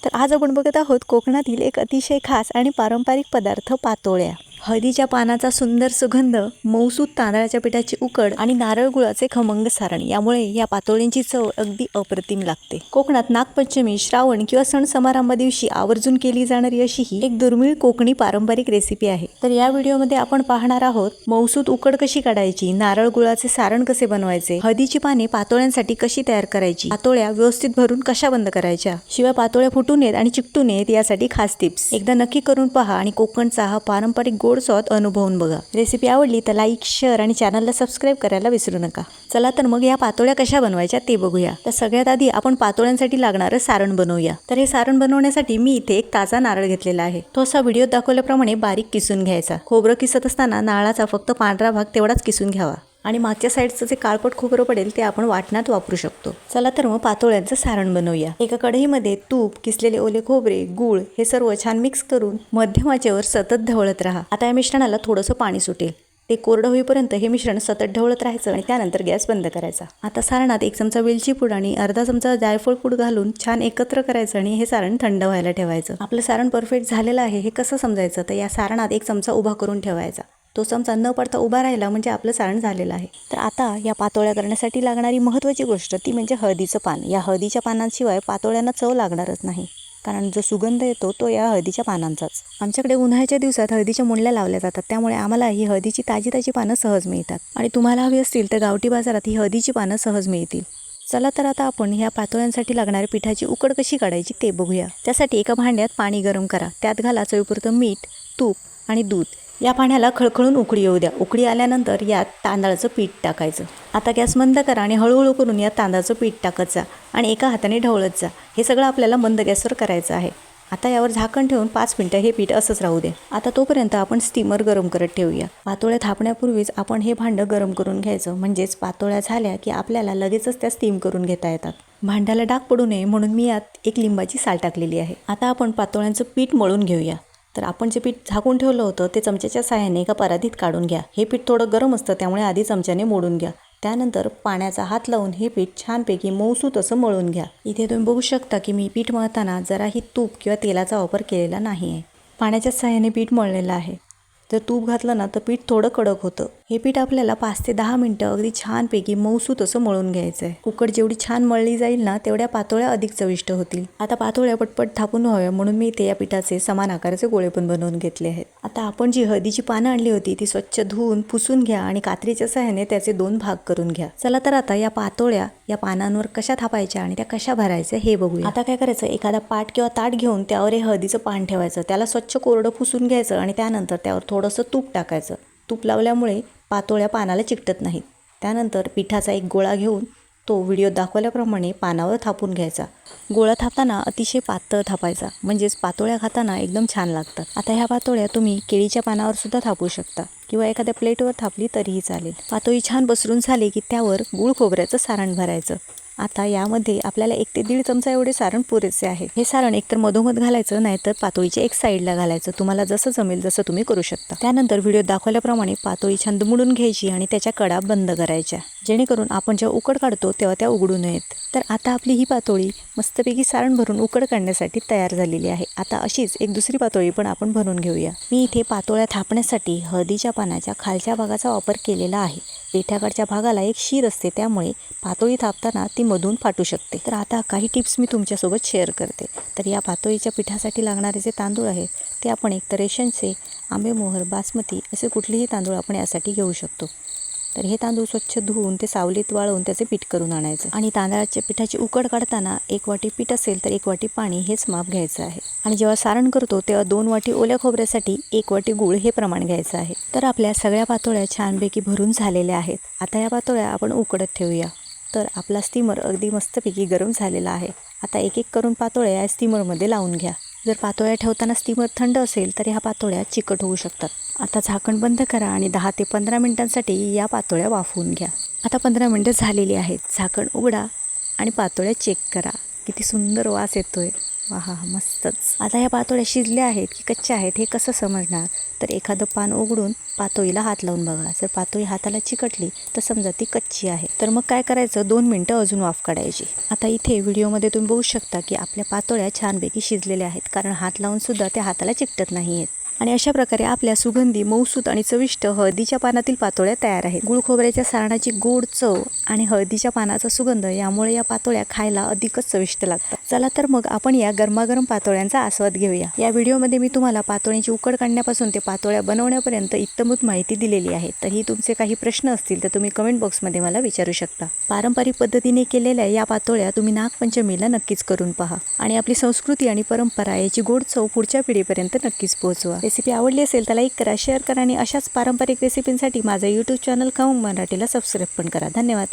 तर आज आपण बघत आहोत कोकणातील एक अतिशय खास आणि पारंपरिक पदार्थ पातोळ्या। हळदीच्या पानाचा सुंदर सुगंध, मऊसूत तांदळाच्या पिठाची उकड आणि नारळ गुळाचे खमंग सारण यामुळे या पातोळ्यांची चव अगदी अप्रतिम लागते। कोकणात नागपंचमी, श्रावण किंवा सण समारंभा दिवशी आवर्जून केली जाणारी अशी ही एक दुर्मिळ कोकणी पारंपरिक रेसिपी आहे। तर या व्हिडिओमध्ये आपण पाहणार आहोत मऊसूत उकड कशी काढायची, नारळ गुळाचे सारण कसे बनवायचे, हळदीची पाने पातोळ्यांसाठी कशी तयार करायची, पातोळ्या व्यवस्थित भरून कशा बंद करायच्या, शिवाय पातोळ्या फुटू नयेत आणि चिकटू नयेत यासाठी खास टिप्स। एकदा नक्की करून पहा आणि कोकणचा हा पारंपरिक गोड स्वाद अनुभवून बघा। रेसिपी आवडली तर लाईक, शेअर आणि चॅनलला सबस्क्राइब करायला विसरू नका। चला तर मग या पातोळ्या कशा बनवायच्या ते बघूया। तर सगळ्यात आधी आपण पातोळ्यांसाठी लागणारं सारण बनवूया। तर हे सारण बनवण्यासाठी मी इथे एक ताजा नारळ घेतलेला आहे। तो असा व्हिडिओत दाखवल्याप्रमाणे बारीक किसून घ्यायचा। खोबरं किसत असताना नारळाचा फक्त पांढरा भाग तेवढाच किसून घ्यावा आणि मागच्या साईडचं जे काळपट खोबरं पडेल ते आपण वाटणात वापरू शकतो। चला तर मग पातोळ्यांचं सारण बनवूया। एका कढईमध्ये तूप, किसलेले ओले खोबरे, गूळ हे सर्व छान मिक्स करून मध्यम आचेवर सतत ढवळत राहा। आता या मिश्रणाला थोडंसं पाणी सुटेल, ते कोरडं होईपर्यंत हे मिश्रण सतत ढवळत राहायचं आणि त्यानंतर गॅस बंद करायचा। आता सारणात 1 चमचा वेलची पूड आणि अर्धा चमचा जायफळ पूड घालून छान एकत्र करायचं आणि हे सारण थंड व्हायला ठेवायचं। आपलं सारण परफेक्ट झालेलं आहे हे कसं समजायचं, तर या सारणात 1 चमचा उभा करून ठेवायचा। तो चमचा न पडता उभा राहिला म्हणजे आपलं सारण झालेलं आहे। तर आता या पातोळ्या करण्यासाठी लागणारी महत्त्वाची गोष्ट ती म्हणजे हळदीचं पान। या हळदीच्या पानांशिवाय पातोळ्यांना चव लागणारच नाही, कारण जो सुगंध येतो तो या हळदीच्या पानांचाच। आमच्याकडे उन्हाळ्याच्या दिवसात हळदीच्या मुंडल्या लावल्या जातात, त्यामुळे आम्हाला ही हळदीची ताजी पानं सहज मिळतात आणि तुम्हाला हवी असतील तर गावठी बाजारात ही हळदीची पानं सहज मिळतील। चला तर आता आपण ह्या पातोळ्यांसाठी लागणाऱ्या पिठाची उकड कशी काढायची ते बघूया। त्यासाठी एका भांड्यात पाणी गरम करा, त्यात घाला चवीपुरतं मीठ, तूप आणि दूध। या पाण्याला खळखळून उकळी येऊ द्या। उकळी आल्यानंतर यात तांदळाचं पीठ टाकायचं। आता गॅस बंद करा आणि हळूहळू करून यात तांदळाचं पीठ टाकत जा आणि एका हाताने ढवळत जा। हे सगळं आपल्याला मंद गॅसवर करायचं आहे। आता यावर झाकण ठेवून 5 मिनिटं हे पीठ असंच राहू दे। आता तोपर्यंत आपण स्टीमर गरम करत ठेवूया। पातोळ्या थापण्यापूर्वीच आपण हे भांडं गरम करून घ्यायचं, म्हणजेच पातोळ्या झाल्या की आपल्याला लगेचच त्या स्टीम करून घेता येतात। भांड्याला डाग पडू नये म्हणून मी यात 1 लिंबाची साल टाकलेली आहे। आता आपण पातोळ्यांचं पीठ मळून घेऊया। तर आपण जे पीठ झाकून ठेवलं होतं ते चमच्याच्या साहाय्याने एका परातीत काढून घ्या। हे पीठ थोडं गरम असतं, त्यामुळे आधी चमच्याने मोडून घ्या। त्यानंतर पाण्याचा हात लावून हे पीठ छानपैकी मऊसूत असं मळून घ्या। इथे तुम्ही बघू शकता की मी पीठ मळताना जराही तूप किंवा तेलाचा वापर केलेला नाही आहे। पाण्याच्या साहाय्याने पीठ मळलेलं आहे। जर तूप घातलं ना तर पीठ थोडं कडक होतं। हे पीठ आपल्याला 5 ते 10 मिनिटं अगदी छानपैकी मऊसूत असं मळून घ्यायचं आहे। उकड जेवढी छान मळली जाईल ना तेवढ्या पातोळ्या अधिक चविष्ट होतील। आता पातोळ्या पटपट थापून व्हाव्या म्हणून मी इथे या पिठाचे समान आकाराचे गोळे पण बनवून घेतले आहेत। आता आपण जी हळदीची पानं आणली होती ती स्वच्छ धुवून पुसून घ्या आणि कात्रीच्या साहाय्याने त्याचे 2 भाग करून घ्या। चला तर आता या पातोळ्या या पानांवर कशा थापायच्या आणि त्या कशा भरायच्या हे बघूया। आता काय करायचं, एखादा पाट किंवा ताट घेऊन त्यावर हे हळदीचं पान ठेवायचं, त्याला स्वच्छ कोरडं पुसून घ्यायचं आणि त्यानंतर त्यावर थोडंसं तूप टाकायचं। तूप लावल्यामुळे पातोळ्या पानाला चिकटत नाहीत। त्यानंतर पिठाचा एक गोळा घेऊन तो व्हिडिओत दाखवल्याप्रमाणे पानावर थापून घ्यायचा। गोळा थापताना अतिशय पातळ थापायचा, म्हणजेच पातोळ्या खाताना एकदम छान लागतात। आता ह्या पातोळ्या तुम्ही केळीच्या पानावर सुद्धा थापू शकता किंवा एखाद्या प्लेटवर थापली तरीही चालेल। पातोळी छान पसरून झाली की त्यावर गूळ खोबऱ्याचं सारण भरायचं। आता यामध्ये आपल्याला 1 ते 1.5 चमचा एवढे सारण पुरेसे आहे। हे सारण एकतर मधोमध घालायचं, नाहीतर पातोळीच्या एक साईडला घालायचं। तुम्हाला जसं जमेल तसं तुम्ही करू शकता। त्यानंतर व्हिडिओत दाखवल्याप्रमाणे पातोळी छान दुमडून घ्यायची आणि त्याच्या कडा बंद करायच्या, जेणेकरून आपण जेव्हा उकड काढतो तेव्हा त्या उघडू नयेत। तर आता आपली ही पातोळी मस्तपैकी सारण भरून उकड काढण्यासाठी तयार झालेली आहे। आता अशीच एक दुसरी पातोळी पण आपण भरून घेऊया। मी इथे पातोळ्या थापण्यासाठी हळदीच्या पानाच्या खालच्या भागाचा वापर केलेला आहे। पेठ्याकडच्या भागाला एक शीर असते, त्यामुळे पातोळी थापताना ती मधून फाटू शकते। तर आता काही टिप्स मी तुमच्यासोबत शेअर करते। तर या पातोळीच्या पिठासाठी लागणारे जे तांदूळ आहेत ते आपण एकतर रेशनचे, आंबेमोहर, बासमती असे कुठलेही तांदूळ आपण यासाठी घेऊ शकतो। तर हे तांदूळ स्वच्छ धुवून ते सावलीत वाळवून त्याचे पीठ करून आणायचं आणि तांदळाच्या पिठाची उकड काढताना 1 वाटी पीठ असेल तर 1 वाटी पाणी हेच माप घ्यायचं आहे। आणि जेव्हा सारण करतो तेव्हा 2 वाटी ओल्या खोबऱ्यासाठी 1 वाटी गूळ हे प्रमाण घ्यायचं आहे। तर आपल्या सगळ्या पातोळ्या छानपैकी भरून झालेल्या आहेत। आता या पातोळ्या आपण उकडत ठेवूया। तर आपला स्टीमर अगदी मस्तपैकी गरम झालेला आहे। आता एक करून पातोळ्या या स्टीमरमध्ये लावून घ्या। जर पातोळ्या ठेवताना स्टीमर थंड असेल तर ह्या पातोळ्या चिकट होऊ शकतात। आता झाकण बंद करा आणि 10 ते 15 मिनिटांसाठी या पातोळ्या वाफवून घ्या। आता 15 मिनिटं झालेली आहेत। झाकण उघडा आणि पातोळ्या चेक करा। किती सुंदर वास येतोय, वाह मस्तच। आता या पातोळ्या शिजल्या आहेत की कच्च्या आहेत हे कसं समजणार, तर एखादं पान उघडून पातोळीला हात लावून बघा. जर पातोळी हाताला चिकटली तर समजा ती कच्ची आहे. तर मग काय करायचं, 2 मिनिटं अजून वाफ काढायची. आता इथे व्हिडिओमध्ये तुम्ही बघू शकता की आपल्या पातोळ्या छानपैकी शिजलेल्या आहेत, कारण हात लावून सुद्धा त्या हाताला चिकटत नाही आहेत. आणि अशा प्रकारे आपल्या सुगंधी, मऊसूत आणि चविष्ट हळदीच्या पानातील पातोळ्या तयार आहेत. गुळ खोबऱ्याच्या सारणाची गोड चव आणि हळदीच्या पानाचा सुगंध यामुळे या पातोळ्या खायला अधिकच चविष्ट लागतात. चला तर मग आपण या गरमागरम पातोळ्यांचा आस्वाद घेऊया. या व्हिडिओमध्ये मी तुम्हाला पातोळ्यांची उकड काढण्यापासून ते पातोळ्या बनवण्यापर्यंत इत्तमूत माहिती दिलेली आहे. तरीही तुमचे काही प्रश्न असतील तर तुम्ही कमेंट बॉक्समध्ये मला विचारू शकता. पारंपरिक पद्धतीने केलेल्या या पातोळ्या तुम्ही नागपंचमीला नक्कीच करून पहा आणि आपली संस्कृती आणि परंपरा याची गोड चव पुढच्या पिढीपर्यंत नक्कीच पोहोचवा. रेसिपी आवडली असेल तर लाईक करा, शेअर करा आणि अशाच पारंपरिक रेसिपींसाठी माझं YouTube चॅनल खमंग मराठीला सबस्क्राईब पण करा. धन्यवाद.